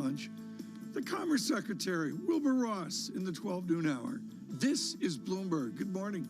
lunch. The Commerce Secretary, Wilbur Ross, in the 12 noon hour. This is Bloomberg. Good morning.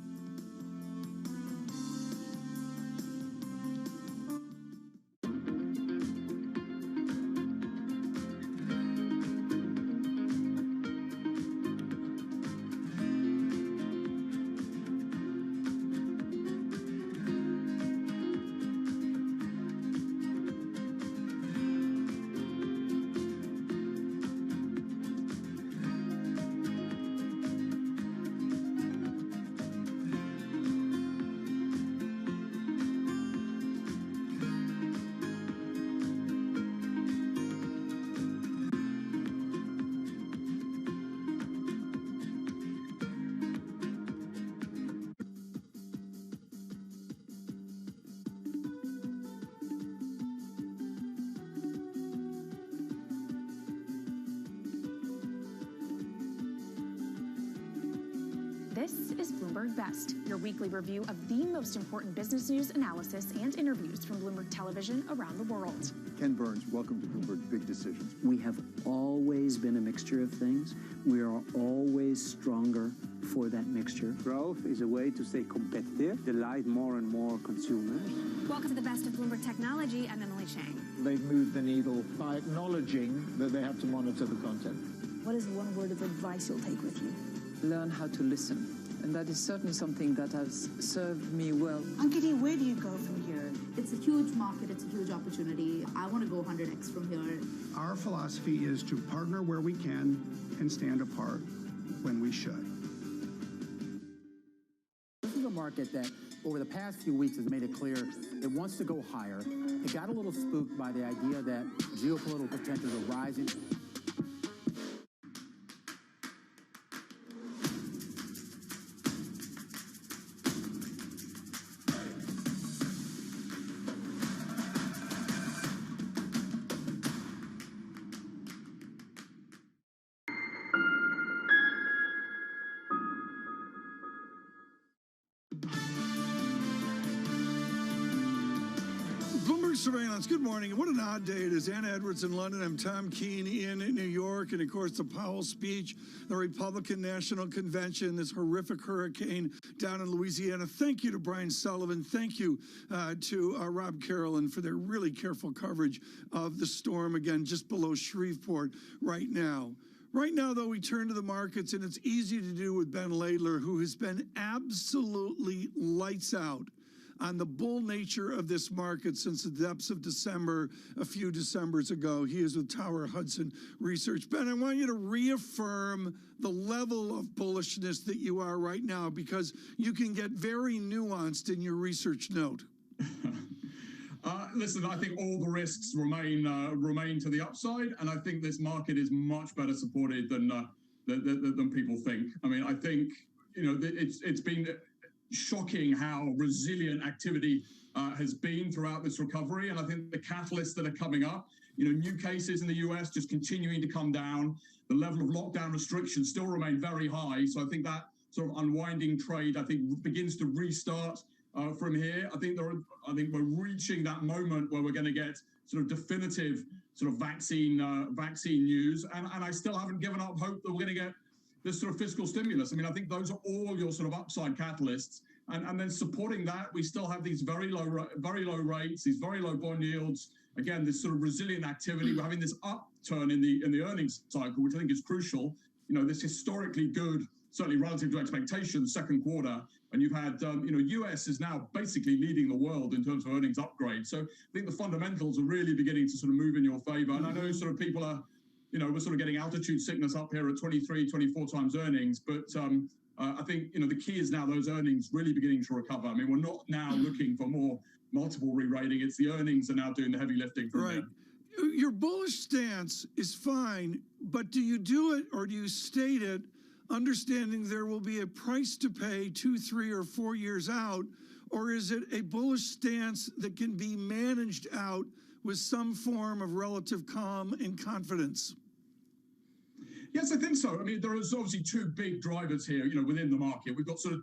This is Bloomberg Best, your weekly review of the most important business news, analysis, and interviews from Bloomberg Television around the world. Ken Burns, welcome to Bloomberg Big Decisions. We have always been a mixture of things. We are always stronger for that mixture. Growth is a way to stay competitive, delight more and more consumers. Welcome to the Best of Bloomberg Technology. I'm Emily Chang. They've moved the needle by acknowledging that they have to monitor the content. What is one word of advice you'll take with you? Learn how to listen. And that is certainly something that has served me well. Ankiti, where do you go from here? It's a huge market. It's a huge opportunity. I want to go 100x from here. Our philosophy is to partner where we can and stand apart when we should. This is a market that over the past few weeks has made it clear it wants to go higher. It got a little spooked by the idea that geopolitical tensions are rising. Bloomberg Surveillance, good morning. What an odd day it is. Anna Edwards in London. I'm Tom Keene in New York. And, of course, the Powell speech, the Republican National Convention, this horrific hurricane down in Louisiana. Thank you to Brian Sullivan. Thank you to Rob Carolyn for their really careful coverage of the storm, again, just below Shreveport right now. Right now, though, we turn to the markets, and it's easy to do with Ben Laidler, who has been absolutely lights out on the bull nature of this market since the depths of December, a few Decembers ago. He is with Tower Hudson Research. Ben, I want you to reaffirm the level of bullishness that you are right now, because you can get very nuanced in your research note. Listen, I think all the risks remain to the upside, and I think this market is much better supported than people think. I mean, I think it's been shocking how resilient activity has been throughout this recovery, and I think the catalysts that are coming up, new cases in the US just continuing to come down, the level of lockdown restrictions still remain very high. So I think that sort of unwinding trade, I think, begins to restart from here. I think we're reaching that moment where we're going to get sort of definitive sort of vaccine news, and I still haven't given up hope that we're going to get this sort of fiscal stimulus. I mean, I think those are all your sort of upside catalysts, and then supporting that, we still have these very low rates, these very low bond yields. Again, this sort of resilient activity. We're having this upturn in the earnings cycle, which I think is crucial. This historically good, certainly relative to expectations, second quarter, and you've had, US is now basically leading the world in terms of earnings upgrade. So I think the fundamentals are really beginning to sort of move in your favor. And I know sort of people are, we're sort of getting altitude sickness up here at 23, 24 times earnings, but I think, the key is now those earnings really beginning to recover. I mean, we're not now looking for more multiple re-rating. It's the earnings are now doing the heavy lifting from there. Your bullish stance is fine, but do you do it or do you state it understanding there will be a price to pay 2, 3, or 4 years out, or is it a bullish stance that can be managed out with some form of relative calm and confidence? Yes, I think so. I mean, there is obviously two big drivers here, within the market. We've got sort of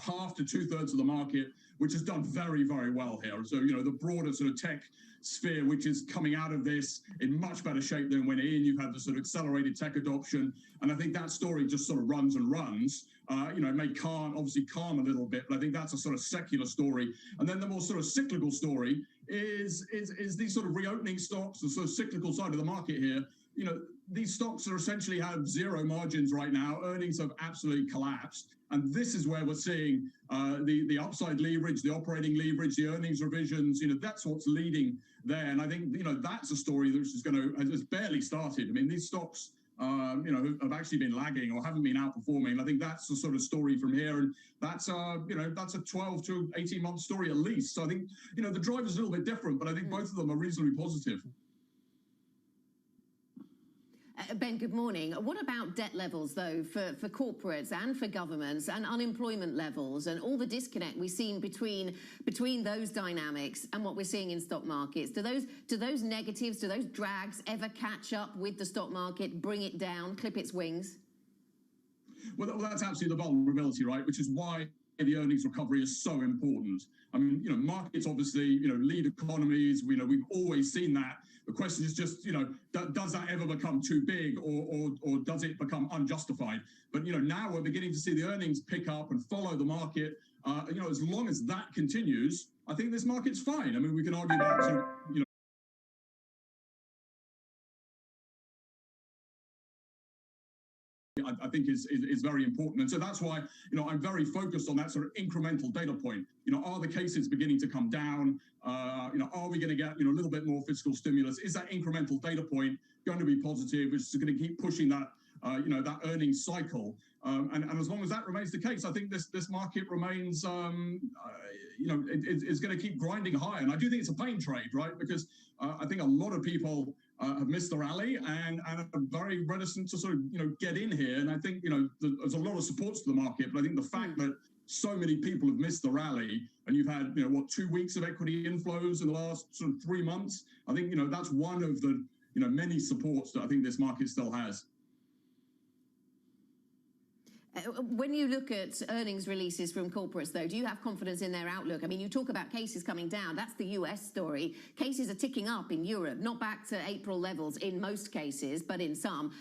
half to 2/3 of the market, which has done very, very well here. So, the broader sort of tech sphere, which is coming out of this in much better shape than when in. You've had the sort of accelerated tech adoption. And I think that story just sort of runs and runs. It may obviously calm a little bit, but I think that's a sort of secular story. And then the more sort of cyclical story is these sort of reopening stocks, the sort of cyclical side of the market here. These stocks are essentially have zero margins right now. Earnings have absolutely collapsed. And this is where we're seeing the upside leverage, the operating leverage, the earnings revisions. That's what's leading there. And I think, that's a story that has barely started. I mean, these stocks, have actually been lagging or haven't been outperforming. I think that's the sort of story from here. And that's a 12 to 18 month story at least. So I think, the driver's a little bit different, but I think both of them are reasonably positive. Ben, good morning. What about debt levels, though, for corporates and for governments, and unemployment levels, and all the disconnect we've seen between those dynamics and what we're seeing in stock markets? Do those negatives, do those drags ever catch up with the stock market, bring it down, clip its wings? Well, that's absolutely the vulnerability, right? Which is why the earnings recovery is so important. I mean, markets obviously, lead economies. We've always seen that. The question is just, does that ever become too big, or does it become unjustified? But, now we're beginning to see the earnings pick up and follow the market. As long as that continues, I think this market's fine. I mean, we can argue about sort of, I think is very important. And so that's why, I'm very focused on that sort of incremental data point. Are the cases beginning to come down? Are we going to get, a little bit more fiscal stimulus? Is that incremental data point going to be positive, which is going to keep pushing that, that earnings cycle? And as long as that remains the case, I think this market remains, it's going to keep grinding higher. And I do think it's a pain trade, right? Because I think a lot of people have missed the rally and are very reticent to sort of, get in here. And I think, there's a lot of supports to the market, but I think the fact that so many people have missed the rally, and you've had, 2 weeks of equity inflows in the last sort of 3 months, I think, that's one of the, many supports that I think this market still has. When you look at earnings releases from corporates, though, do you have confidence in their outlook? I mean, you talk about cases coming down. That's the US story. Cases are ticking up in Europe, not back to April levels in most cases, but in some.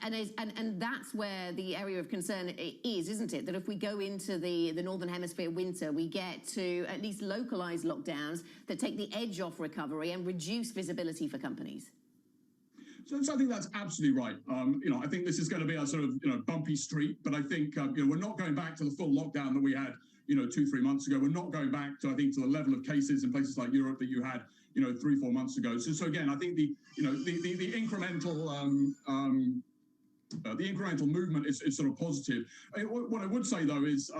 And that's where the area of concern is, isn't it? That if we go into the Northern Hemisphere winter, we get to at least localized lockdowns that take the edge off recovery and reduce visibility for companies. So I think that's absolutely right. I think this is going to be a sort of, bumpy street, but I think, we're not going back to the full lockdown that we had, 2-3 months ago. We're not going back to, I think, to the level of cases in places like Europe that you had, 3-4 months ago. So again, I think the incremental movement is sort of positive. What I would say, though, is,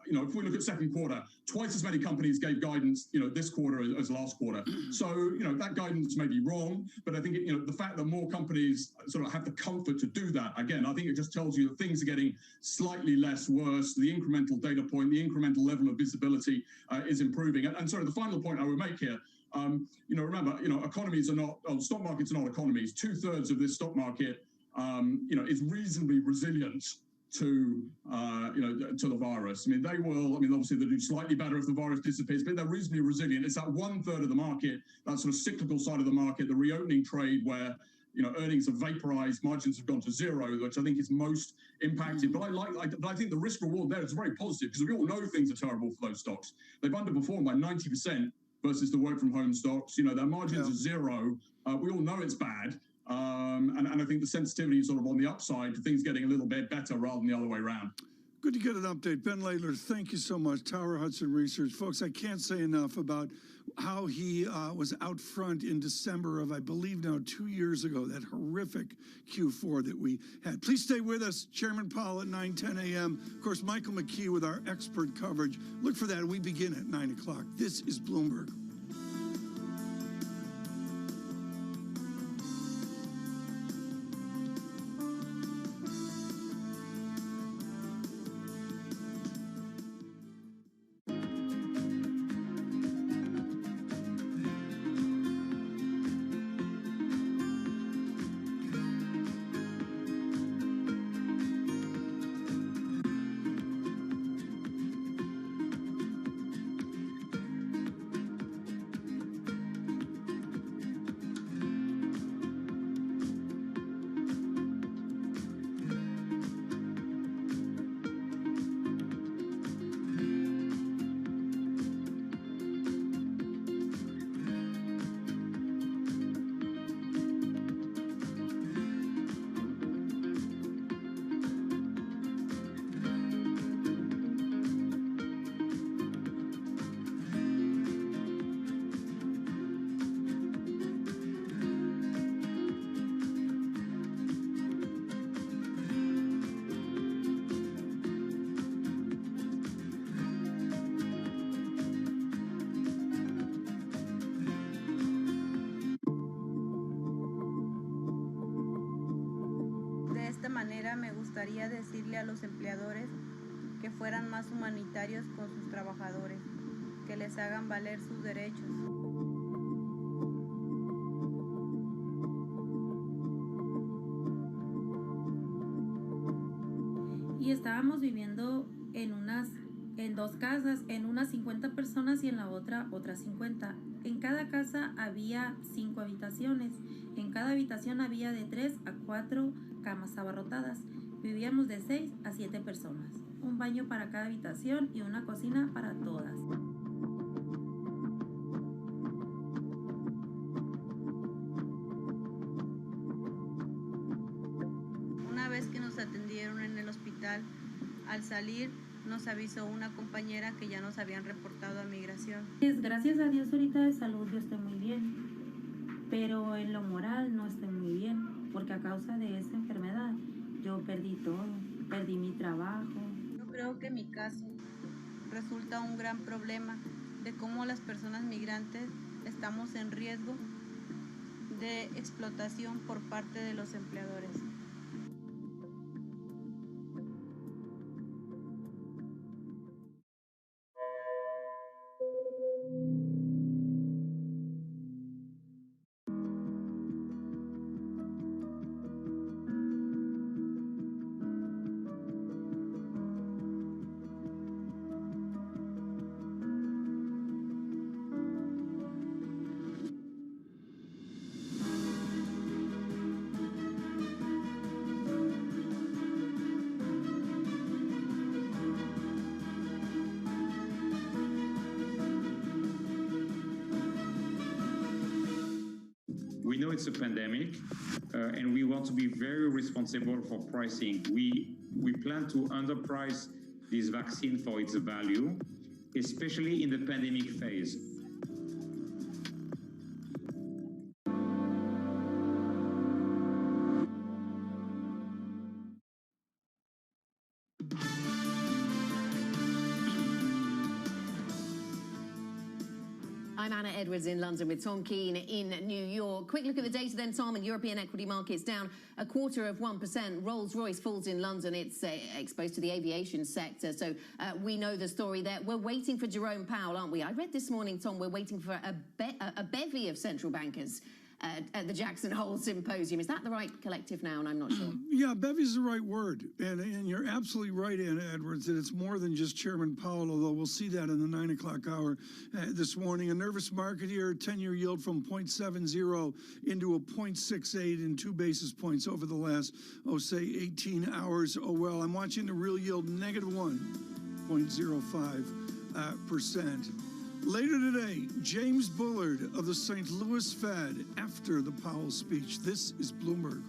if we look at second quarter, twice as many companies gave guidance, this quarter as last quarter. So, that guidance may be wrong, but I think, the fact that more companies sort of have the comfort to do that, again, I think it just tells you that things are getting slightly less worse. The incremental data point, the incremental level of visibility is improving. And sorry, the final point I would make here, remember, economies are not, stock markets are not economies. 2/3 of this stock market, is reasonably resilient to the virus. I mean, obviously they'll do slightly better if the virus disappears, but they're reasonably resilient. It's that 1/3 of the market, that sort of cyclical side of the market, the reopening trade where, earnings have vaporized, margins have gone to zero, which I think is most impacted. But I think the risk reward there is very positive because we all know things are terrible for those stocks. They've underperformed by 90% versus the work from home stocks. Their margins are zero. We all know it's bad. And I think the sensitivity is sort of on the upside to things getting a little bit better rather than the other way around. Good to get an update. Ben Laidler, thank you so much. Tower Hudson Research. Folks, I can't say enough about how he was out front in December of, I believe now, 2 years ago, that horrific Q4 that we had. Please stay with us. Chairman Powell at 9:10 a.m. Of course, Michael McKee with our expert coverage. Look for that. We begin at 9 o'clock. This is Bloomberg. esta manera me gustaría decirle a los empleadores que fueran más humanitarios con sus trabajadores, que les hagan valer sus derechos. Y estábamos viviendo en dos casas, en una 50 personas y en la otra otras 50. En cada casa había 5 habitaciones. En cada habitación había de 3 a 4 camas abarrotadas. Vivíamos de 6 a 7 personas. Un baño para cada habitación y una cocina para todas. Una vez que nos atendieron en el hospital, al salir nos avisó una compañera que ya nos habían reportado a migración. Gracias a Dios ahorita de salud yo estoy muy bien, pero en lo moral no estoy muy bien, porque a causa de esa enfermedad yo perdí todo, perdí mi trabajo. Yo creo que mi caso resulta un gran problema de cómo las personas migrantes estamos en riesgo de explotación por parte de los empleadores. We know it's a pandemic, and we want to be very responsible for pricing. We plan to underprice this vaccine for its value, especially in the pandemic phase. I'm Anna Edwards in London with Tom Keane in New York. Quick look at the data then, Tom, and European equity markets down 0.25%. Rolls-Royce falls in London. It's exposed to the aviation sector, so we know the story there. We're waiting for Jerome Powell, aren't we? I read this morning, Tom, we're waiting for a bevy of central bankers at the Jackson Hole Symposium. Is that the right collective noun? I'm not sure. Yeah, bevy's the right word. And you're absolutely right, Anna Edwards, that it's more than just Chairman Powell, although we'll see that in the 9 o'clock hour this morning. A nervous market here, 10-year yield from 0.70 into a 0.68 in 2 basis points over the last, say 18 hours. Oh, well, I'm watching the real yield negative 1.05%. Later today, James Bullard of the St. Louis Fed after the Powell speech. This is Bloomberg.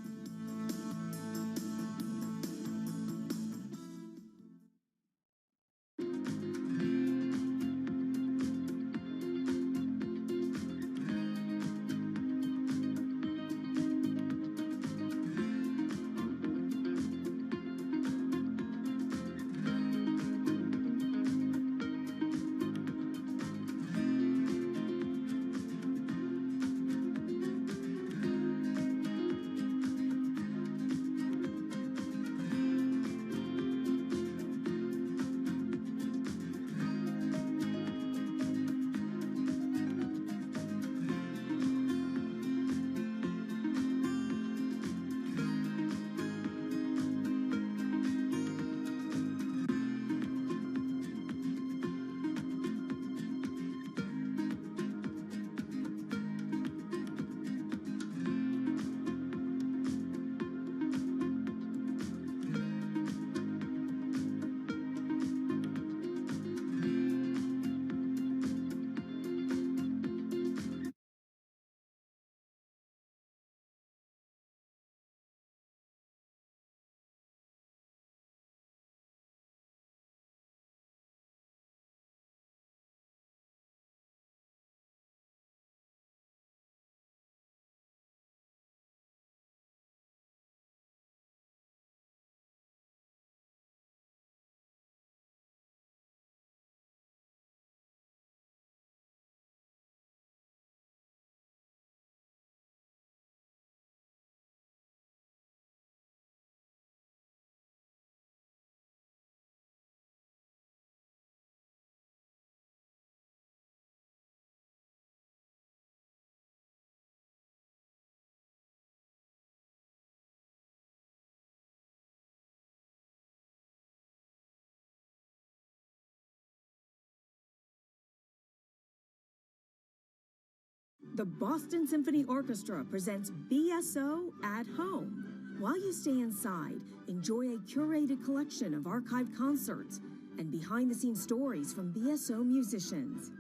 The Boston Symphony Orchestra presents BSO at Home. While you stay inside, enjoy a curated collection of archived concerts and behind-the-scenes stories from BSO musicians.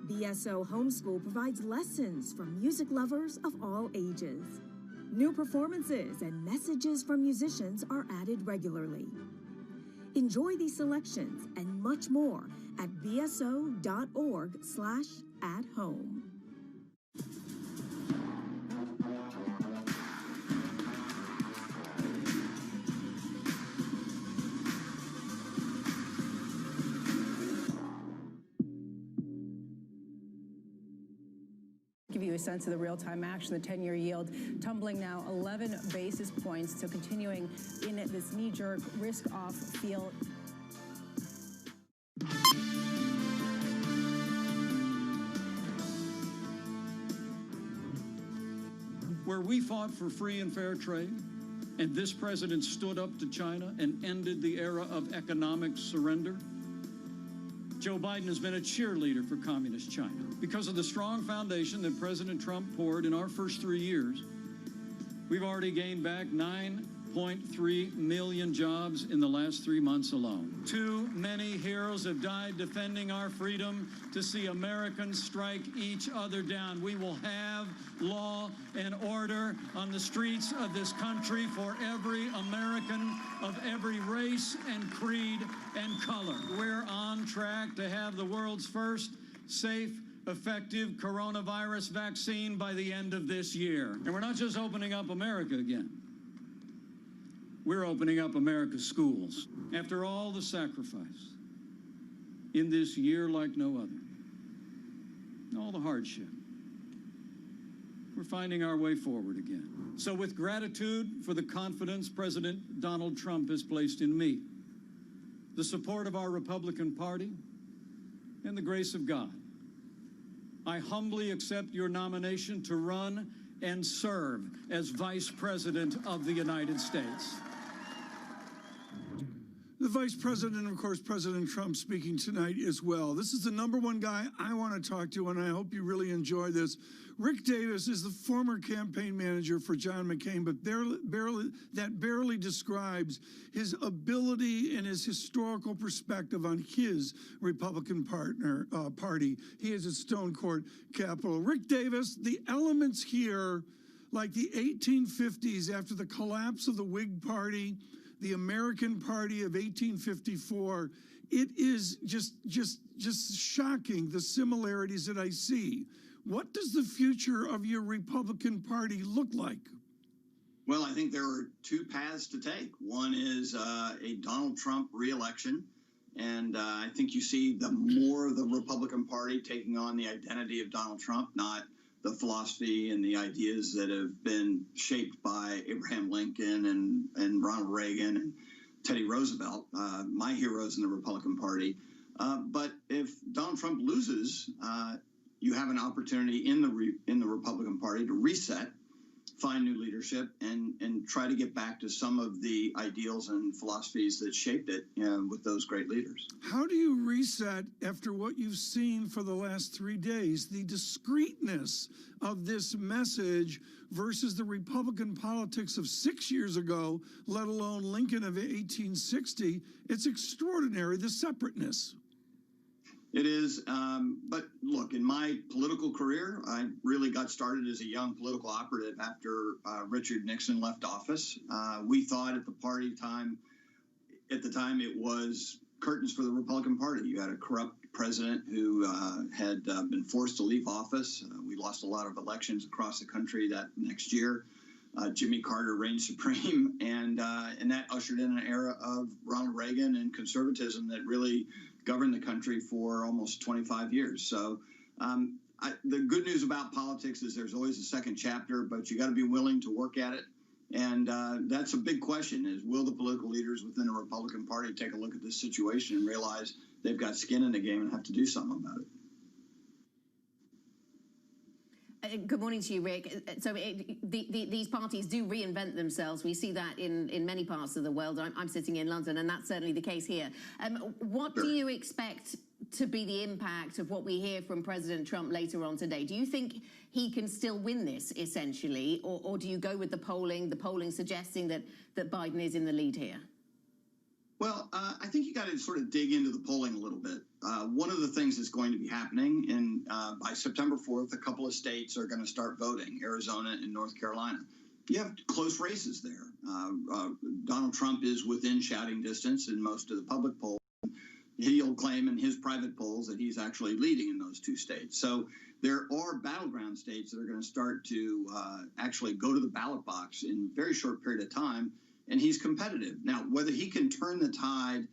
BSO Homeschool provides lessons for music lovers of all ages. New performances and messages from musicians are added regularly. Enjoy these selections and much more at bso.org/at-home. Give you a sense of the real-time action. The 10-year yield tumbling now 11 basis points, so continuing in this knee-jerk risk-off feel. Where we fought for free and fair trade, and this president stood up to China and ended the era of economic surrender, Joe Biden has been a cheerleader for communist China. Because of the strong foundation that President Trump poured in our first 3 years, we've already gained back 9.3 million jobs in the last 3 months alone. Too many heroes have died defending our freedom to see Americans strike each other down. We will have law and order on the streets of this country for every American of every race and creed and color. We're on track to have the world's first safe, effective coronavirus vaccine by the end of this year. And we're not just opening up America again. We're opening up America's schools. After all the sacrifice in this year like no other, all the hardship, we're finding our way forward again. So with gratitude for the confidence President Donald Trump has placed in me, the support of our Republican Party, and the grace of God, I humbly accept your nomination to run and serve as Vice President of the United States. The Vice President, and of course, President Trump speaking tonight as well. This is the number one guy I want to talk to, and I hope you really enjoy this. Rick Davis is the former campaign manager for John McCain, but barely describes his ability and his historical perspective on his Republican party. He is at Stone Court Capitol. Rick Davis, the elements here, like the 1850s after the collapse of the Whig Party, the American Party of 1854, it is just shocking, the similarities that I see. What does the future of your Republican Party look like? Well, I think there are two paths to take. One is a Donald Trump reelection, and I think you see the more of the Republican Party taking on the identity of Donald Trump, not the philosophy and the ideas that have been shaped by Abraham Lincoln and Ronald Reagan and Teddy Roosevelt, my heroes in the Republican Party. But if Donald Trump loses, you have an opportunity in the Republican Party to reset, find new leadership, and try to get back to some of the ideals and philosophies that shaped it with those great leaders. How do you reset after what you've seen for the last 3 days, the discreteness of this message versus the Republican politics of 6 years ago, let alone Lincoln of 1860? It's extraordinary, the separateness. It is, but look, in my political career, I really got started as a young political operative after Richard Nixon left office. We thought at the time it was curtains for the Republican Party. You had a corrupt president who had been forced to leave office. We lost a lot of elections across the country that next year. Jimmy Carter reigned supreme, and that ushered in an era of Ronald Reagan and conservatism that really governed the country for almost 25 years. So the good news about politics is there's always a second chapter, but you got to be willing to work at it. And that's a big question, is will the political leaders within the Republican Party take a look at this situation and realize they've got skin in the game and have to do something about it? Good morning to you, Rick. So these parties do reinvent themselves. We see that in many parts of the world. I'm sitting in London, and that's certainly the case here. What do you expect to be the impact of what we hear from President Trump later on today? Do you think he can still win this, essentially, or do you go with the polling suggesting that Biden is in the lead here? Well, I think you got to sort of dig into the polling a little bit. One of the things that's going to be happening, and by September 4th, a couple of states are going to start voting, Arizona and North Carolina. You have close races there. Donald Trump is within shouting distance in most of the public polls. He'll claim in his private polls that he's actually leading in those two states. So there are battleground states that are going to start to actually go to the ballot box in a very short period of time, and he's competitive. Now, whether he can turn the tide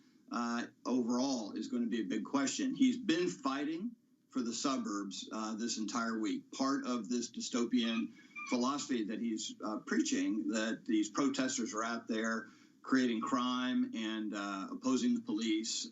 overall is going to be a big question. He's been fighting for the suburbs this entire week, part of this dystopian philosophy that he's preaching, that these protesters are out there creating crime and opposing the police,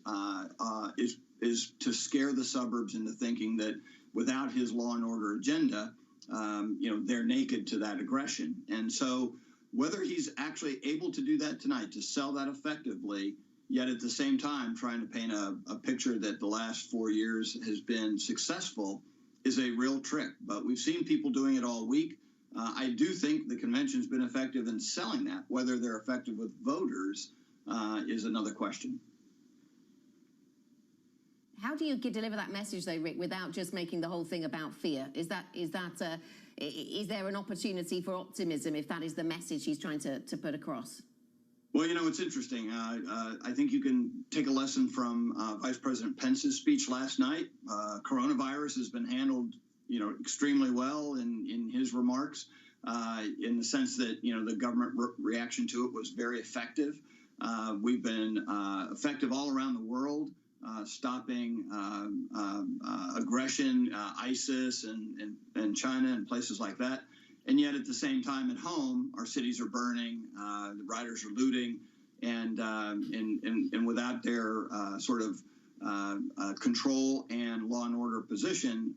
is to scare the suburbs into thinking that without his law and order agenda, they're naked to that aggression. And so whether he's actually able to do that tonight, to sell that effectively, yet at the same time trying to paint a picture that the last 4 years has been successful, is a real trick. But we've seen people doing it all week. I do think the convention's been effective in selling that. Whether they're effective with voters is another question. How do you deliver that message, though, Rick, without just making the whole thing about fear? Is there an opportunity for optimism if that is the message he's trying to put across? Well, it's interesting. I think you can take a lesson from Vice President Pence's speech last night. Coronavirus has been handled extremely well in his remarks, in the sense that, the government reaction to it was very effective. We've been effective all around the world, stopping aggression, ISIS and China and places like that. And yet at the same time at home, our cities are burning, the rioters are looting, and without their sort of control and law and order position,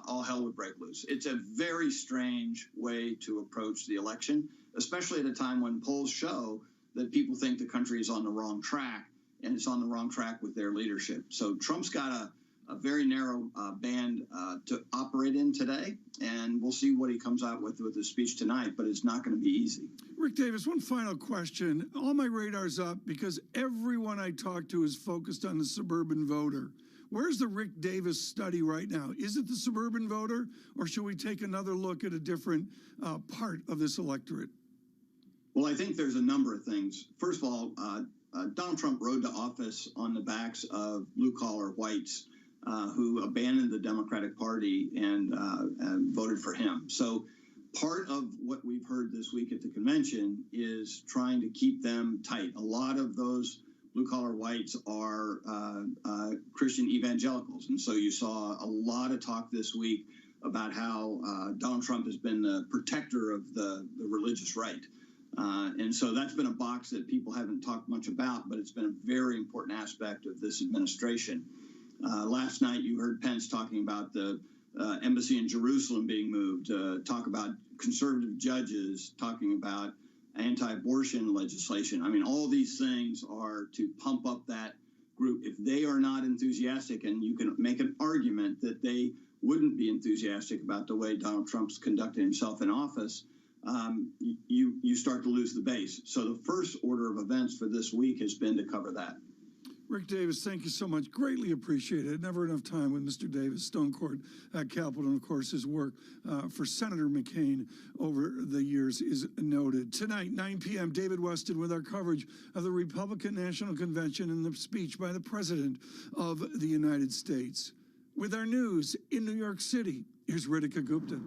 all hell would break loose. It's a very strange way to approach the election, especially at a time when polls show that people think the country is on the wrong track, and it's on the wrong track with their leadership. So Trump's got a very narrow band to operate in today, and we'll see what he comes out with his speech tonight, but it's not going to be easy. Rick Davis, one final question. All my radar's up because everyone I talk to is focused on the suburban voter. Where's the Rick Davis study right now? Is it the suburban voter, or should we take another look at a different part of this electorate? Well, I think there's a number of things. First of all, Donald Trump rode to office on the backs of blue-collar whites who abandoned the Democratic Party and voted for him. So part of what we've heard this week at the convention is trying to keep them tight. A lot of those blue-collar whites are Christian evangelicals. And so you saw a lot of talk this week about how Donald Trump has been the protector of the religious right. And so that's been a box that people haven't talked much about, but it's been a very important aspect of this administration. Last night, you heard Pence talking about the embassy in Jerusalem being moved, talk about conservative judges, talking about anti-abortion legislation. I mean, all these things are to pump up that group. If they are not enthusiastic, and you can make an argument that they wouldn't be enthusiastic about the way Donald Trump's conducting himself in office, you start to lose the base. So the first order of events for this week has been to cover that. Rick Davis, thank you so much. Greatly appreciated. Never enough time with Mr. Davis. Stone Court Capitol, and of course his work for Senator McCain over the years is noted. Tonight, 9 p.m., David Weston with our coverage of the Republican National Convention and the speech by the President of the United States. With our news in New York City, here's Ritika Gupta.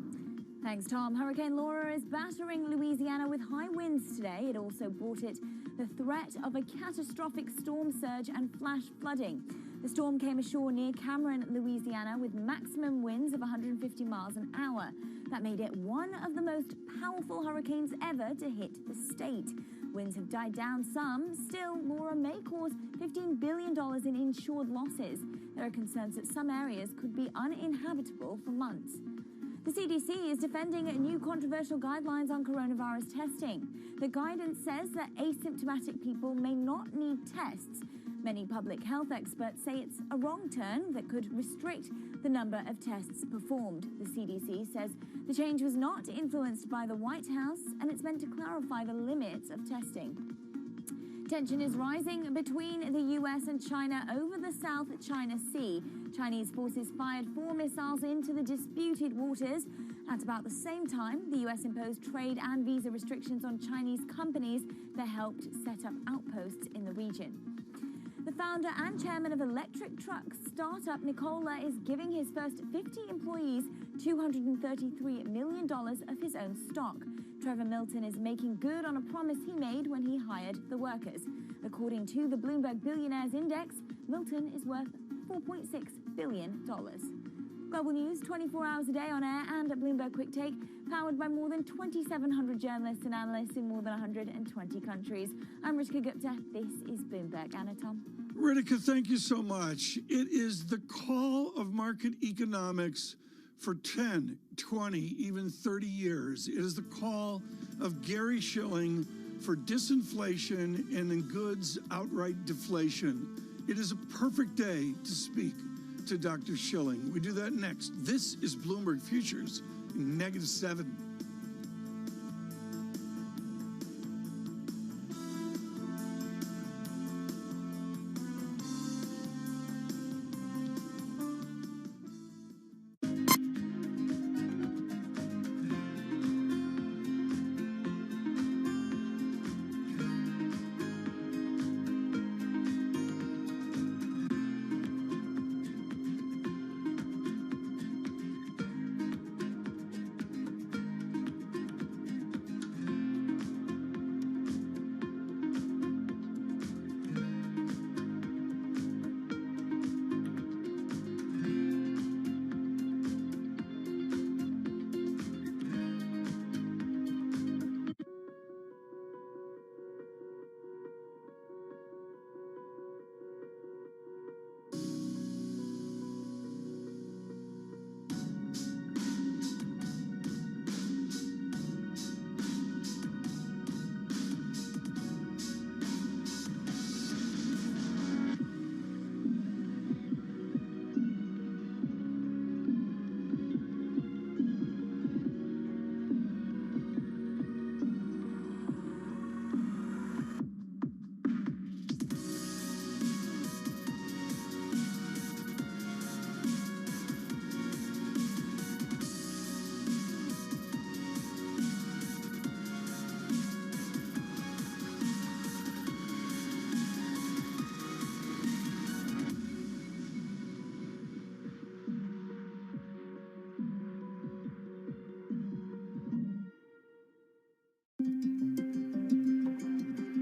Thanks, Tom. Hurricane Laura is battering Louisiana with high winds today. It also brought it the threat of a catastrophic storm surge and flash flooding. The storm came ashore near Cameron, Louisiana, with maximum winds of 150 miles an hour. That made it one of the most powerful hurricanes ever to hit the state. Winds have died down some. Still, Laura may cause $15 billion in insured losses. There are concerns that some areas could be uninhabitable for months. The CDC is defending new controversial guidelines on coronavirus testing. The guidance says that asymptomatic people may not need tests. Many public health experts say it's a wrong turn that could restrict the number of tests performed. The CDC says the change was not influenced by the White House, and it's meant to clarify the limits of testing. Tension is rising between the U.S. and China over the South China Sea. Chinese forces fired 4 missiles into the disputed waters. At about the same time, the U.S. imposed trade and visa restrictions on Chinese companies that helped set up outposts in the region. The founder and chairman of electric truck startup Nikola is giving his first 50 employees $233 million of his own stock. Trevor Milton is making good on a promise he made when he hired the workers. According to the Bloomberg Billionaires Index, Milton is worth $4.6 billion. Global news 24 hours a day on air and at Bloomberg Quick Take, powered by more than 2,700 journalists and analysts in more than 120 countries. I'm Ritika Gupta. This is Bloomberg. Anna, Tom. Ritika, thank you so much. It is the call of market economics for 10, 20, even 30 years. It is the call of Gary Shilling for disinflation and in goods outright deflation. It is a perfect day to speak to Dr. Shilling. We do that next. This is Bloomberg Futures, -7.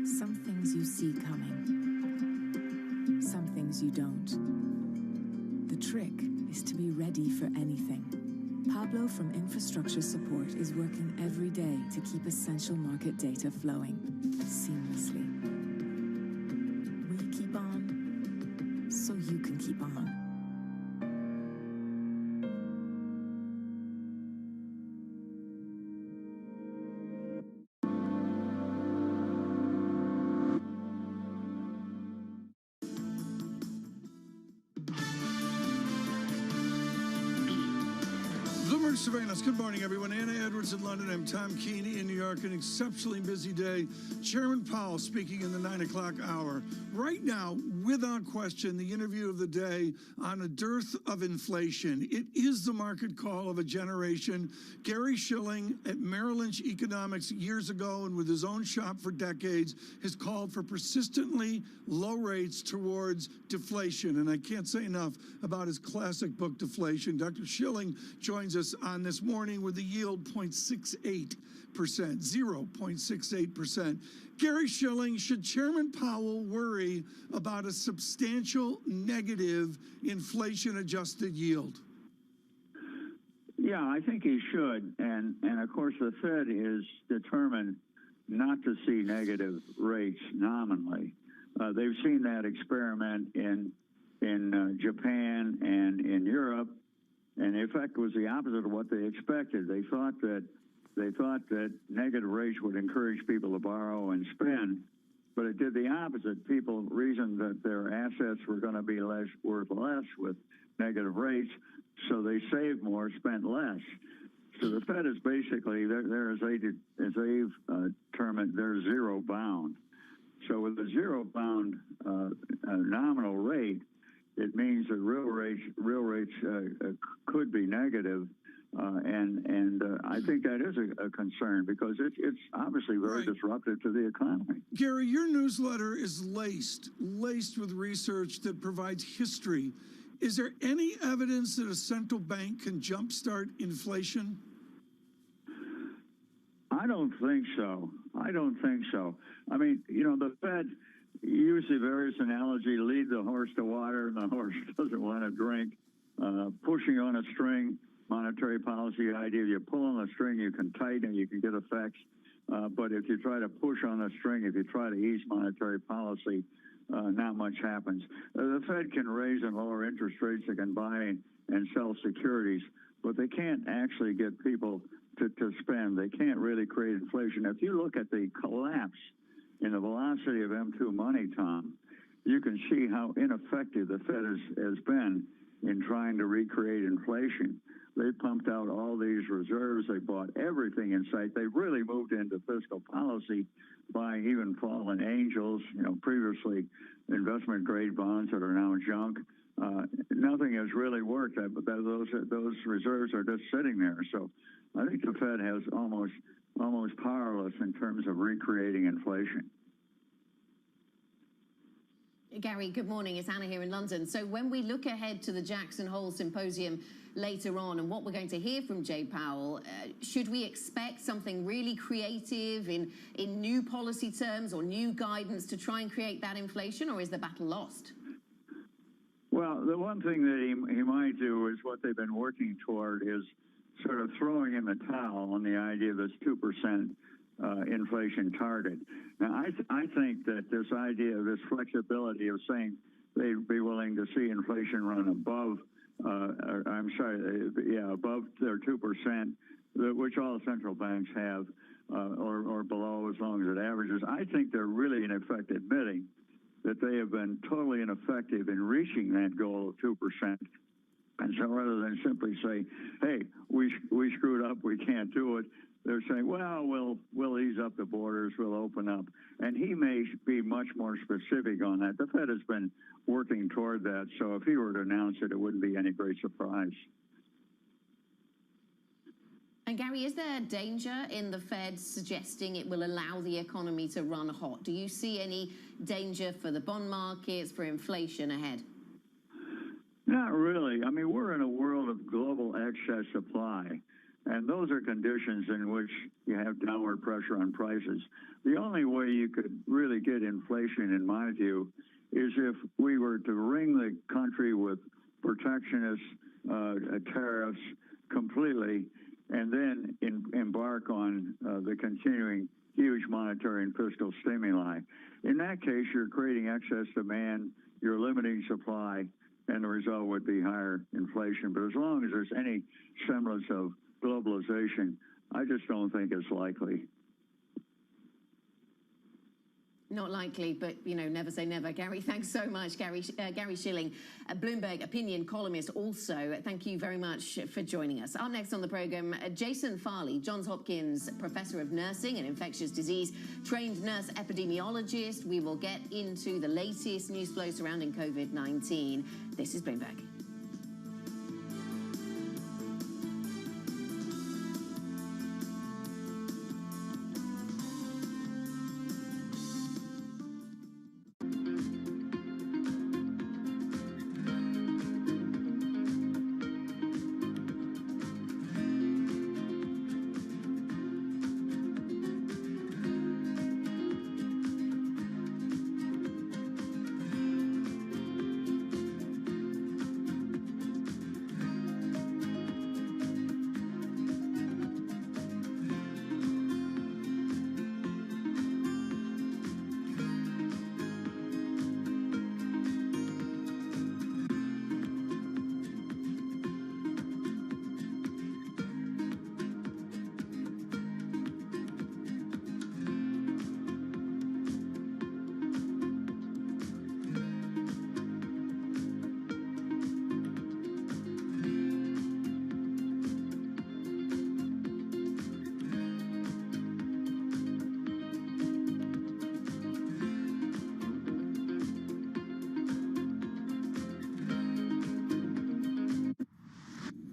Some things you see coming, some things you don't. The trick is to be ready for anything. Pablo from Infrastructure Support is working every day to keep essential market data flowing seamlessly. We keep on, so you can keep on. Bloomberg Surveillance. Good morning, everyone. Anna Edwards in London. I'm Tom Keeney in New York. An exceptionally busy day. Chairman Powell speaking in the 9 o'clock hour. Right now, without question, the interview of the day on a dearth of inflation. It is the market call of a generation. Gary Shilling at Merrill Lynch Economics years ago and with his own shop for decades has called for persistently low rates towards deflation. And I can't say enough about his classic book, Deflation. Dr. Shilling joins us on this morning with a yield 0.68%, 0.68%. Gary Shilling, should Chairman Powell worry about a substantial negative inflation-adjusted yield? Yeah, I think he should. And of course, the Fed is determined not to see negative rates nominally. They've seen that experiment in Japan and in Europe. And the effect was the opposite of what they expected. They thought that negative rates would encourage people to borrow and spend, but it did the opposite. People reasoned that their assets were going to be worth less with negative rates, so they saved more, spent less. So the Fed is basically, as they've termed it, they're zero bound. So with a zero bound nominal rate, it means that real rates could be negative, and I think that is a concern because it's obviously very disruptive to the economy. Gary, your newsletter is laced with research that provides history. Is there any evidence that a central bank can jumpstart inflation? I don't think so. I mean, the Fed use the various analogy, lead the horse to water and the horse doesn't want to drink. Pushing on a string, monetary policy idea, you pull on the string, you can tighten, you can get effects. But if you try to push on the string, if you try to ease monetary policy, not much happens. The Fed can raise and lower interest rates, they can buy and sell securities, but they can't actually get people to spend. They can't really create inflation. If you look at the collapse in the velocity of M2 money, Tom, you can see how ineffective the Fed has been in trying to recreate inflation. They pumped out all these reserves. They bought everything in sight. They really moved into fiscal policy, buying even fallen angels, previously investment-grade bonds that are now junk. Nothing has really worked, but those reserves are just sitting there. So I think the Fed has almost powerless in terms of recreating inflation. Gary, good morning. It's Anna here in London. So when we look ahead to the Jackson Hole Symposium later on and what we're going to hear from Jay Powell, should we expect something really creative in new policy terms or new guidance to try and create that inflation, or is the battle lost? Well, the one thing that he might do is what they've been working toward is sort of throwing in the towel on the idea of this 2% inflation target. Now, I think that this idea of this flexibility of saying they'd be willing to see inflation run above, above their 2%, which all central banks have, or below as long as it averages. I think they're really in effect admitting that they have been totally ineffective in reaching that goal of 2%. And so rather than simply say, hey, we screwed up, we can't do it, they're saying, well, we'll ease up the borders, we'll open up. And he may be much more specific on that. The Fed has been working toward that, so if he were to announce it, it wouldn't be any great surprise. And Gary, is there danger in the Fed suggesting it will allow the economy to run hot? Do you see any danger for the bond markets, for inflation ahead? Not really. I mean, we're in a world of global excess supply, and those are conditions in which you have downward pressure on prices. The only way you could really get inflation, in my view, is if we were to ring the country with protectionist tariffs completely, and then embark on the continuing huge monetary and fiscal stimuli. In that case, you're creating excess demand, you're limiting supply, and the result would be higher inflation. But as long as there's any semblance of globalization, I just don't think it's likely. Not likely, but, never say never. Gary, thanks so much. Gary Schilling, a Bloomberg opinion columnist also. Thank you very much for joining us. Up next on the program, Jason Farley, Johns Hopkins professor of nursing and infectious disease, trained nurse epidemiologist. We will get into the latest news flow surrounding COVID-19. This is Bloomberg.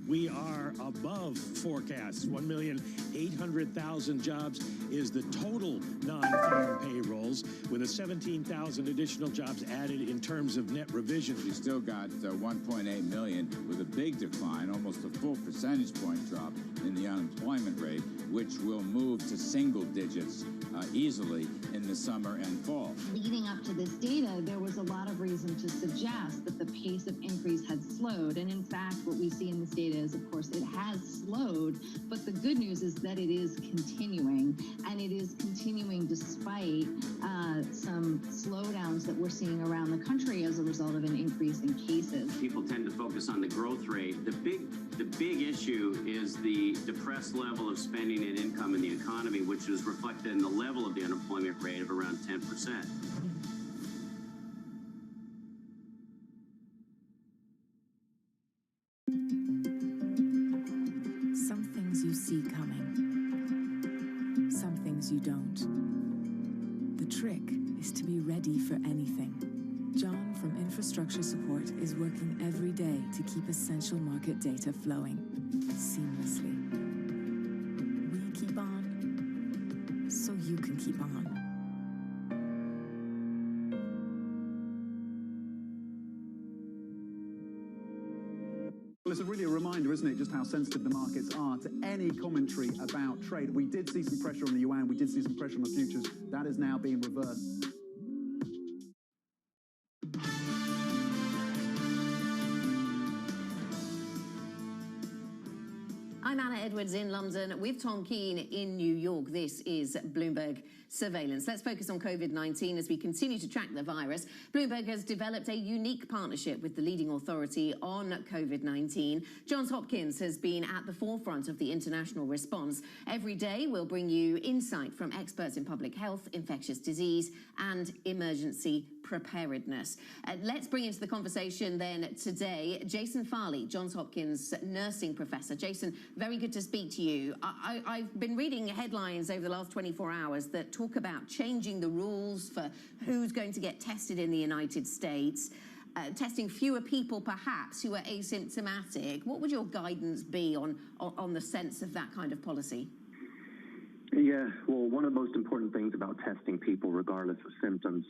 we are above forecasts. 1,800,000 jobs is the total non-farm payrolls, with 17,000 additional jobs added in terms of net revision. You still got 1.8 million with a big decline, almost a full percentage point drop in the unemployment rate, which will move to single digits easily in the summer and fall. Leading up to this data, there was a lot of reason to suggest that the pace of increase had slowed. And in fact, what we see in this data is, of course, it has slowed. But the good news is that it is continuing. And it is continuing despite some slowdowns that we're seeing around the country as a result of an increase in cases. People tend to focus on the growth rate. The big issue is the depressed level of spending and income in the economy, which is reflected in the level of the unemployment rate of around 10%. Some things you see coming. Some things you don't. The trick is to be ready for anything. John from Infrastructure Support is working every day to keep essential market data flowing seamlessly. We keep on, so you can keep on. Well, it's really a reminder, isn't it, just how sensitive the markets are to any commentary about trade. We did see some pressure on the yuan, we did see some pressure on the futures. That is now being reversed. I'm Anna Edwards in London with Tom Keane in New York. This is Bloomberg Surveillance. Let's focus on COVID-19 as we continue to track the virus. Bloomberg has developed a unique partnership with the leading authority on COVID-19. Johns Hopkins has been at the forefront of the international response. Every day we'll bring you insight from experts in public health, infectious disease and emergency preparedness. Let's bring into the conversation then today Jason Farley, Johns Hopkins nursing professor. Jason, very good to speak to you. I've been reading headlines over the last 24 hours that talk about changing the rules for who's going to get tested in the United States, testing fewer people perhaps who are asymptomatic. What would your guidance be on the sense of that kind of policy? Yeah, well, one of the most important things about testing people regardless of symptoms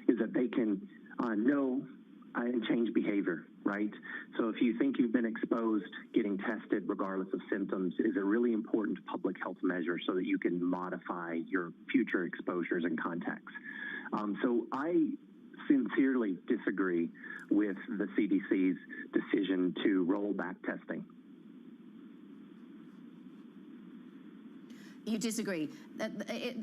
is that they can know and change behavior, right? So if you think you've been exposed, getting tested regardless of symptoms is a really important public health measure so that you can modify your future exposures and contacts. So I sincerely disagree with the CDC's decision to roll back testing. You disagree.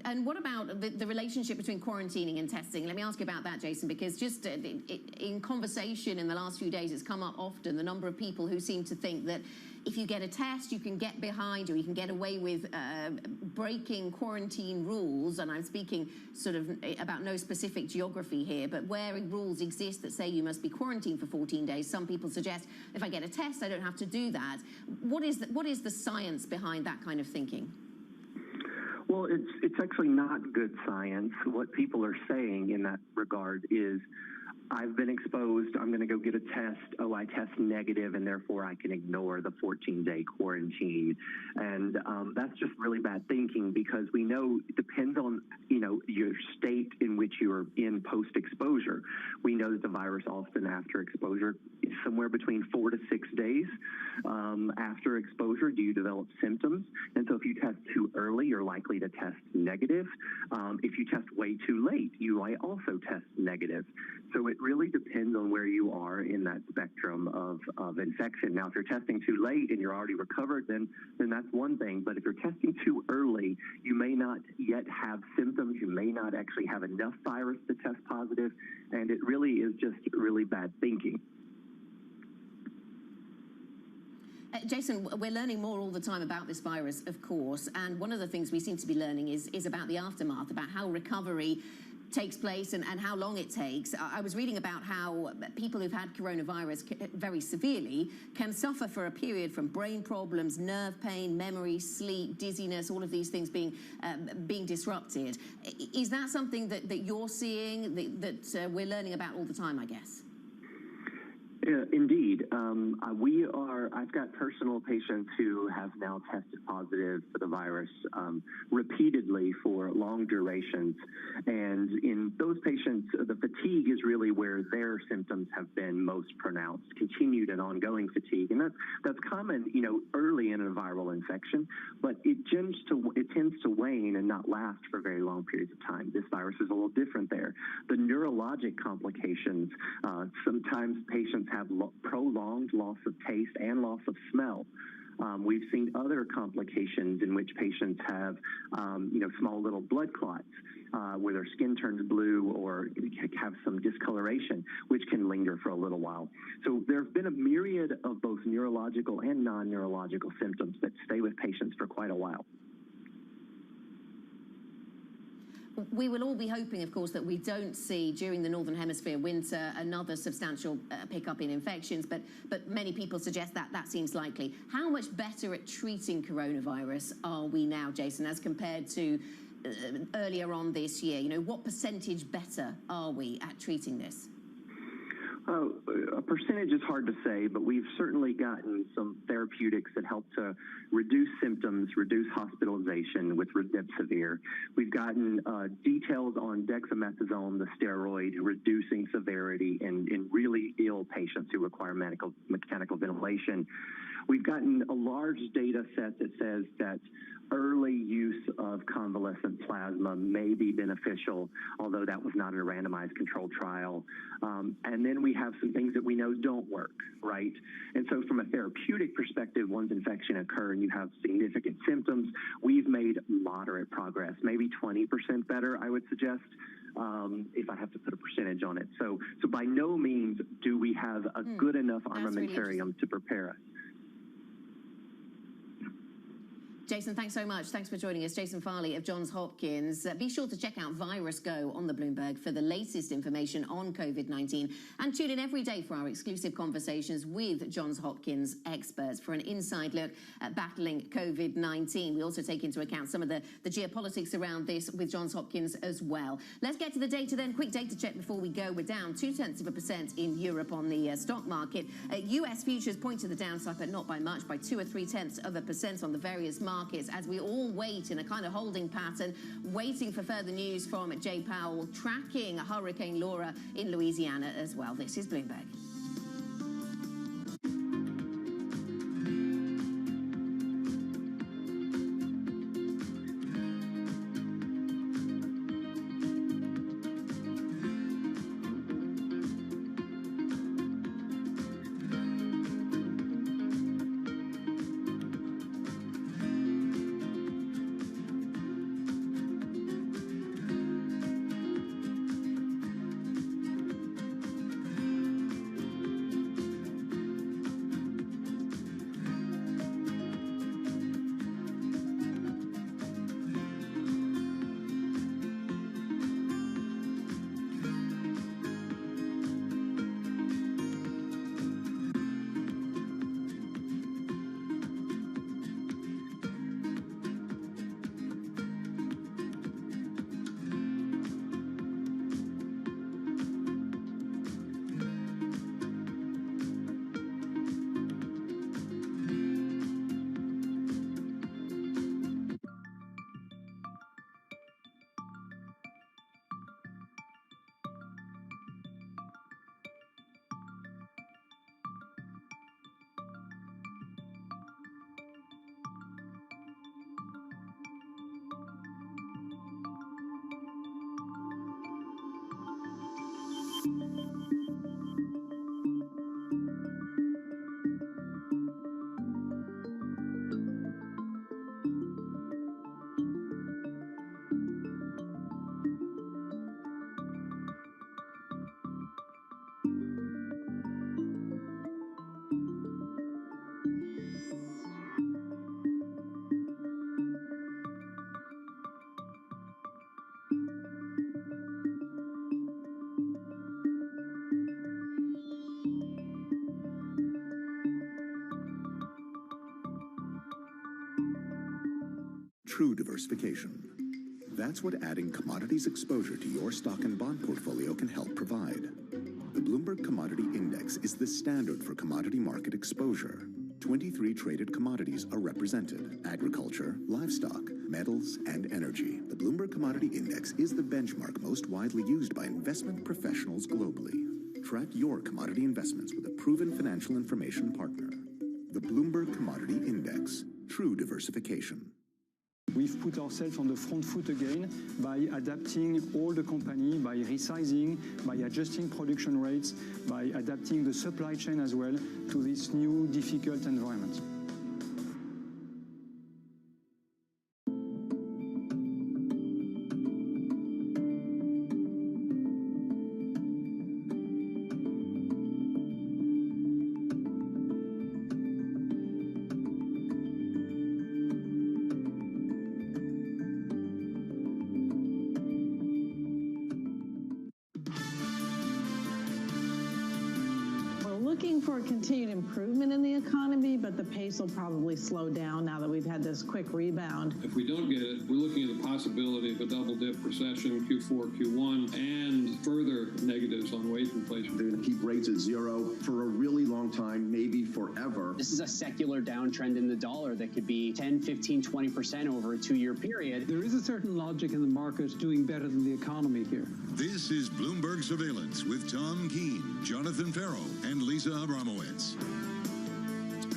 And what about the relationship between quarantining and testing? Let me ask you about that, Jason, because just in conversation in the last few days, it's come up often, the number of people who seem to think that if you get a test, you can get behind or you can get away with breaking quarantine rules. And I'm speaking sort of about no specific geography here, but where rules exist that say you must be quarantined for 14 days, some people suggest if I get a test, I don't have to do that. What is the science behind that kind of thinking? Well, it's actually not good science. What people are saying in that regard is, I've been exposed, I'm going to go get a test, oh, I test negative, and therefore I can ignore the 14-day quarantine. And that's just really bad thinking, because we know it depends on, your state in which you're in post-exposure. We know that the virus often after exposure is somewhere between 4 to 6 days after exposure do you develop symptoms. And so if you test too early, you're likely to test negative. If you test way too late, you might also test negative. So it really depends on where you are in that spectrum of infection. Now, if you're testing too late and you're already recovered, then that's one thing. But if you're testing too early, you may not yet have symptoms. You may not actually have enough virus to test positive. And it really is just really bad thinking. Jason, we're learning more all the time about this virus, of course. And one of the things we seem to be learning is about the aftermath, about how recovery takes place and how long it takes. I was reading about how people who've had coronavirus very severely can suffer for a period from brain problems, nerve pain, memory, sleep, dizziness, all of these things being disrupted. Is that something that you're seeing, that we're learning about all the time, I guess? Indeed. I've got personal patients who have now tested positive for the virus repeatedly for long durations. And in those patients, the fatigue is really where their symptoms have been most pronounced, continued and ongoing fatigue. And that's common, early in a viral infection, but it tends to wane and not last for very long periods of time. This virus is a little different there. The neurologic complications, sometimes patients have prolonged loss of taste and loss of smell. We've seen other complications in which patients have, small little blood clots where their skin turns blue or have some discoloration, which can linger for a little while. So there have been a myriad of both neurological and non-neurological symptoms that stay with patients for quite a while. We will all be hoping, of course, that we don't see during the Northern Hemisphere winter another substantial pickup in infections, but many people suggest that seems likely. How much better at treating coronavirus are we now, Jason, as compared to earlier on this year? What percentage better are we at treating this? A percentage is hard to say, but we've certainly gotten some therapeutics that help to reduce symptoms, reduce hospitalization with remdesivir. We've gotten details on dexamethasone, the steroid, reducing severity in really ill patients who require mechanical ventilation. We've gotten a large data set that says that early use of convalescent plasma may be beneficial, although that was not in a randomized controlled trial. And then we have some things that we know don't work, right? And so from a therapeutic perspective, once infection occurs and you have significant symptoms, we've made moderate progress, maybe 20% better, I would suggest, if I have to put a percentage on it. So by no means do we have a good enough armamentarium to prepare us. Jason, thanks so much. Thanks for joining us. Jason Farley of Johns Hopkins. Be sure to check out Virus Go on the Bloomberg for the latest information on COVID-19 and tune in every day for our exclusive conversations with Johns Hopkins experts for an inside look at battling COVID-19. We also take into account some of the geopolitics around this with Johns Hopkins as well. Let's get to the data then. Quick data check before we go. We're down 0.2% in Europe on the stock market. US futures point to the downside, but not by much, by 2 or 0.3% on the various markets as we all wait in a kind of holding pattern, waiting for further news from Jay Powell, tracking Hurricane Laura in Louisiana as well. This is Bloomberg. True diversification. That's what adding commodities exposure to your stock and bond portfolio can help provide. The Bloomberg Commodity Index is the standard for commodity market exposure. 23 traded commodities are represented: agriculture, livestock, metals, and energy. The Bloomberg Commodity Index is the benchmark most widely used by investment professionals globally. Track your commodity investments with a proven financial information partner. The Bloomberg Commodity Index. True diversification. We've put ourselves on the front foot again by adapting all the company, by resizing, by adjusting production rates, by adapting the supply chain as well to this new difficult environment. Looking for continued improvement in the economy, but the pace will probably slow down now that we've had this quick rebound. If we don't get it, we're looking at the possibility of a double-dip recession, Q4, Q1, and further negatives on wage inflation. They're going to keep rates at zero for a really long time, maybe forever. This is a secular downtrend in the dollar that could be 10, 15, 20% over a 2-year period. There is a certain logic in the market doing better than the economy here. This is Bloomberg Surveillance with Tom Keene, Jonathan Farrow, and Lisa Abramowitz.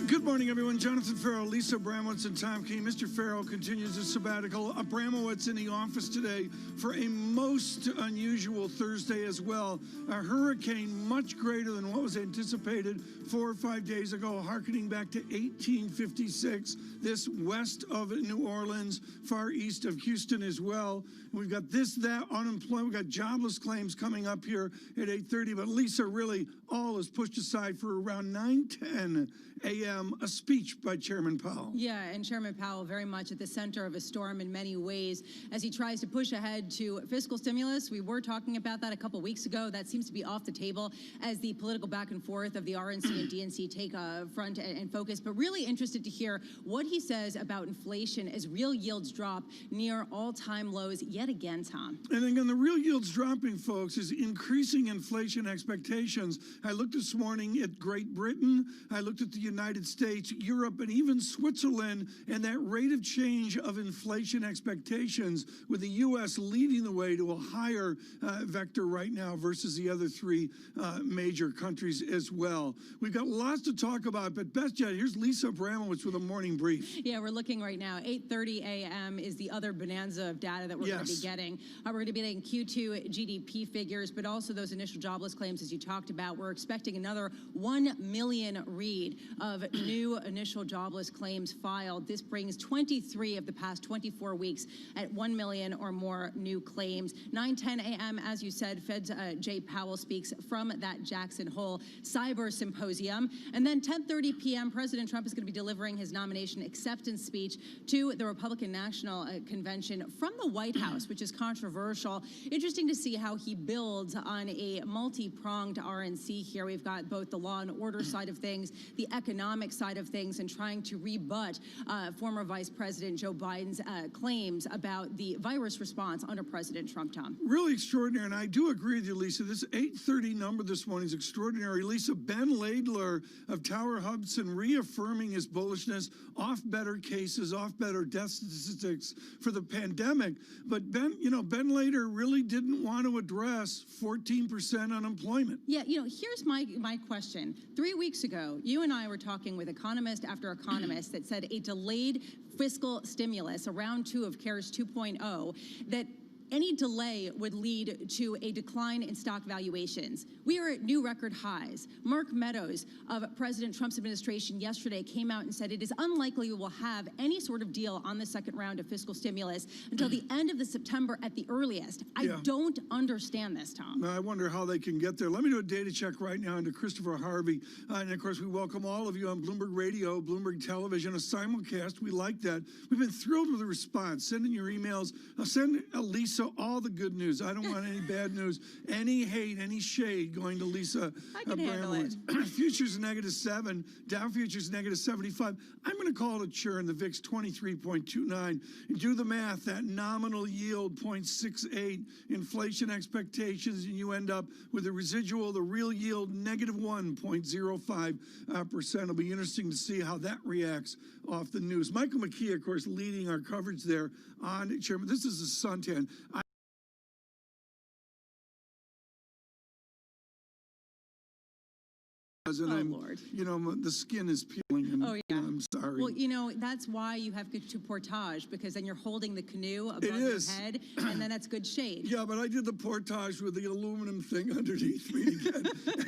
Good morning, everyone. Jonathan Farrow, Lisa Abramowitz, and Tom Keene. Mr. Farrow continues his sabbatical. Abramowitz in the office today for a most unusual Thursday as well. A hurricane much greater than what was anticipated 4 or 5 days ago, harkening back to 1856. This west of New Orleans, far east of Houston as well. And we've got this, that, unemployment. We've got jobless claims coming up here at 8:30. But Lisa, really, all is pushed aside for around 9:10 a.m., a speech by Chairman Powell. Yeah, and Chairman Powell very much at the center of a storm in many ways as he tries to push ahead to fiscal stimulus. We were talking about that a couple weeks ago. That seems to be off the table as the political back and forth of the RNC and DNC take front and focus. But really interested to hear what he says about inflation as real yields drop near all-time lows yet again, Tom. And again, the real yields dropping, folks, is increasing inflation expectations. I looked this morning at Great Britain. I looked at the United States, Europe, and even Switzerland, and that rate of change of inflation expectations, with the U.S. leading the way to a higher vector right now versus the other three major countries as well. We've got lots to talk about, but best yet, here's Lisa Abramowitz with a morning brief. Yeah, we're looking right now. 8:30 a.m. is the other bonanza of data that we're going to be getting. We're going to be getting Q2 GDP figures, but also those initial jobless claims, as you talked about. We're expecting another 1 million read of new initial jobless claims filed. This brings 23 of the past 24 weeks at 1 million or more new claims. 9:10 a.m., as you said, Fed's Jay Powell speaks from that Jackson Hole Cyber Symposium. And then 10:30 p.m., President Trump is going to be delivering his nomination acceptance speech to the Republican National Convention from the White House, which is controversial. Interesting to see how he builds on a multi-pronged RNC here. We've got both the law and order side of things, the economic side of things, and trying to rebut former Vice President Joe Biden's claims about the virus response under President Trump, Tom. Really extraordinary, and I do agree with you, Lisa. This 8:30 number this morning is extraordinary. Lisa, Ben Laidler of Tower Hudson reaffirming his bullishness off better cases, off better death statistics for the pandemic. But Ben Laidler really didn't want to address 14% unemployment. Yeah, here's my question. 3 weeks ago, you and I were talking with economist after economist that said a delayed fiscal stimulus, a round 2 of CARES 2.0, that any delay would lead to a decline in stock valuations. We are at new record highs. Mark Meadows of President Trump's administration yesterday came out and said it is unlikely we will have any sort of deal on the second round of fiscal stimulus until the end of September at the earliest. I don't understand this, Tom. I wonder how they can get there. Let me do a data check right now into Christopher Harvey. And of course, we welcome all of you on Bloomberg Radio, Bloomberg Television, a simulcast. We like that. We've been thrilled with the response. Send in your emails. Send Lisa Lisa, all the good news. I don't want any bad news, any hate, any shade going to Lisa Abramowitz. Futures -7, Dow futures -75. I'm going to call it a churn. The VIX 23.29. And do the math, that nominal yield 0.68, inflation expectations, and you end up with a residual, the real yield -1.05%. It'll be interesting to see how that reacts off the news. Michael McKee, of course, leading our coverage there on Chairman. This is a suntan. And Lord. You know, the skin is peeling. And, I'm sorry. Well, you know, that's why you have to portage, because then you're holding the canoe above your head, and then that's good shade. Yeah, but I did the portage with the aluminum thing underneath me to get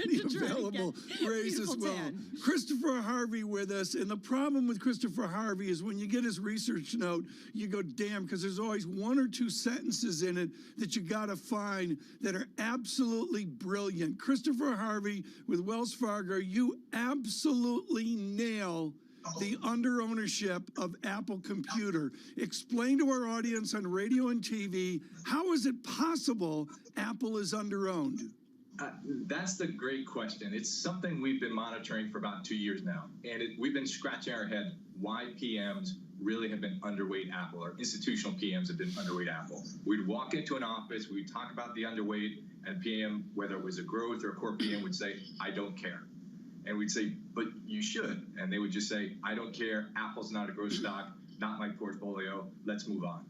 any available rays as well. Christopher Harvey with us, and the problem with Christopher Harvey is when you get his research note, you go, damn, because there's always one or two sentences in it that you got to find that are absolutely brilliant. Christopher Harvey with Wells Fargo, you absolutely nail the under ownership of Apple Computer. Explain to our audience on radio and TV, how is it possible Apple is under owned? That's the great question. It's something we've been monitoring for about 2 years now. And we've been scratching our head why PMs really have been underweight Apple, or institutional PMs have been underweight Apple. We'd walk into an office, we'd talk about the underweight, and PM, whether it was a growth or a core PM, would say, I don't care. And we'd say, but you should. And they would just say, I don't care. Apple's not a growth stock, not my portfolio. Let's move on.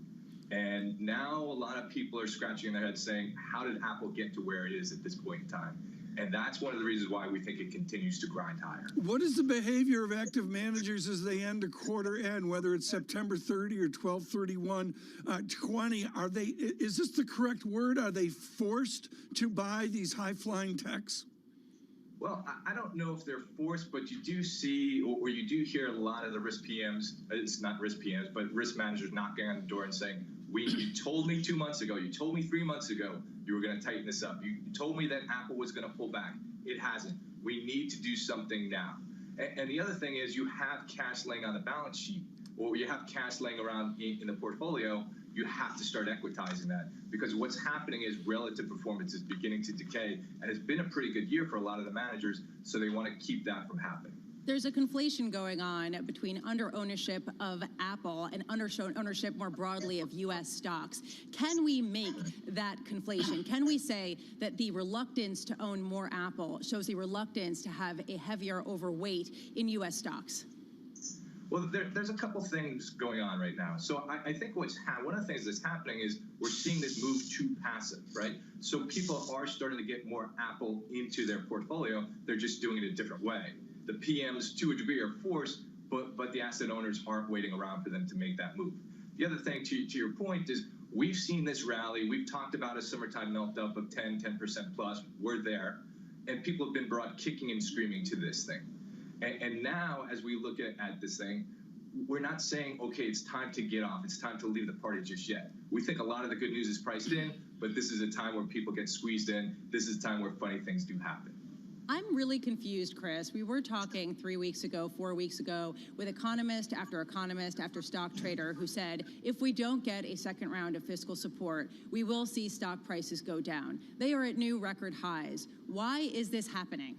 And now a lot of people are scratching their heads saying, how did Apple get to where it is at this point in time? And that's one of the reasons why we think it continues to grind higher. What is the behavior of active managers as they end a quarter end, whether it's September 30 or 12/31/20? Are they? Is this the correct word? Are they forced to buy these high-flying techs? Well, I don't know if they're forced, but you do see, or you do hear a lot of the risk PMs, it's not risk PMs, but risk managers knocking on the door and saying, you told me 2 months ago, you told me 3 months ago, you were going to tighten this up. You told me that Apple was going to pull back. It hasn't. We need to do something now. And the other thing is you have cash laying on the balance sheet, or you have cash laying around in the portfolio. You have to start equitizing that, because what's happening is relative performance is beginning to decay, and it's been a pretty good year for a lot of the managers, so they want to keep that from happening. There's a conflation going on between under ownership of Apple and under ownership more broadly of U.S. stocks. Can we make that conflation? Can we say that the reluctance to own more Apple shows the reluctance to have a heavier overweight in U.S. stocks? Well, there's a couple things going on right now. So I think one of the things that's happening is we're seeing this move to passive, right? So people are starting to get more Apple into their portfolio. They're just doing it a different way. The PMs, to a degree, are forced, but the asset owners aren't waiting around for them to make that move. The other thing, to your point, is we've seen this rally. We've talked about a summertime melt-up of 10% plus. We're there. And people have been brought kicking and screaming to this thing. And now, as we look at this thing, we're not saying, okay, it's time to get off. It's time to leave the party just yet. We think a lot of the good news is priced in, but this is a time where people get squeezed in. This is a time where funny things do happen. I'm really confused, Chris. We were talking 3 weeks ago, 4 weeks ago, with economist after stock trader who said, if we don't get a second round of fiscal support, we will see stock prices go down. They are at new record highs. Why is this happening?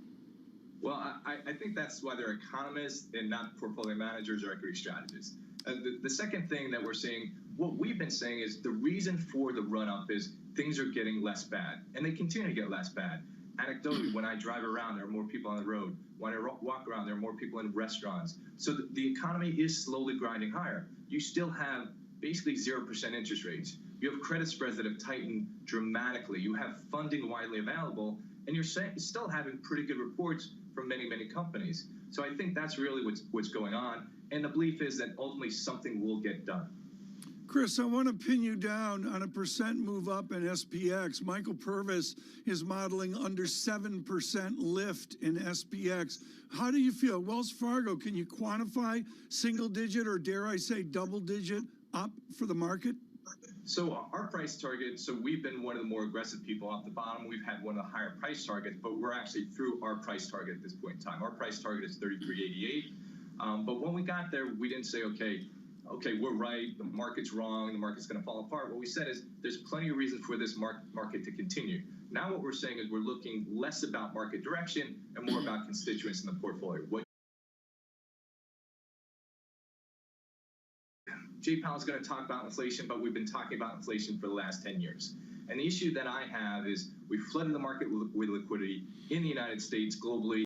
Well, I think that's why they're economists and not portfolio managers or equity strategists. The second thing that we're seeing, what we've been saying is the reason for the run-up is things are getting less bad, and they continue to get less bad. Anecdotally, when I drive around, there are more people on the road. When I walk around, there are more people in restaurants. So the economy is slowly grinding higher. You still have basically 0% interest rates. You have credit spreads that have tightened dramatically. You have funding widely available, and you're still having pretty good reports from many, many companies. So I think that's really what's going on. And the belief is that ultimately something will get done. Chris, I want to pin you down on a percent move up in SPX. Michael Purvis is modeling under 7% lift in SPX. How do you feel? Wells Fargo, can you quantify single digit or dare I say double digit up for the market? So our price target, so we've been one of the more aggressive people off the bottom. We've had one of the higher price targets, but we're actually through our price target at this point in time. Our price target is 33.88. But when we got there, we didn't say, okay, okay, we're right, the market's wrong, the market's going to fall apart. What we said is there's plenty of reason for this market to continue. Now what we're saying is we're looking less about market direction and more about constituents in the portfolio. Jay Powell's going to talk about inflation, but we've been talking about inflation for the last 10 years. And the issue that I have is we flooded the market with liquidity in the United States, globally.